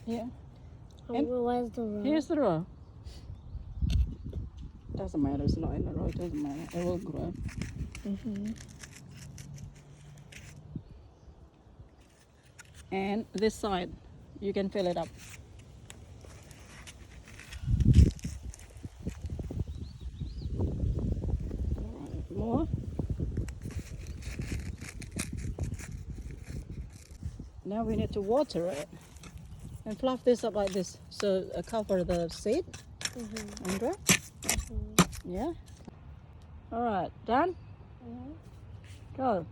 Yeah. And where's the row? Here's the row. Doesn't matter. It's not in the row. It doesn't matter. It will grow. And this side, you can fill it up. Alright, more. Now we need to water it and fluff this up like this, so cover the seed. Okay. Yeah. All right, done. Go.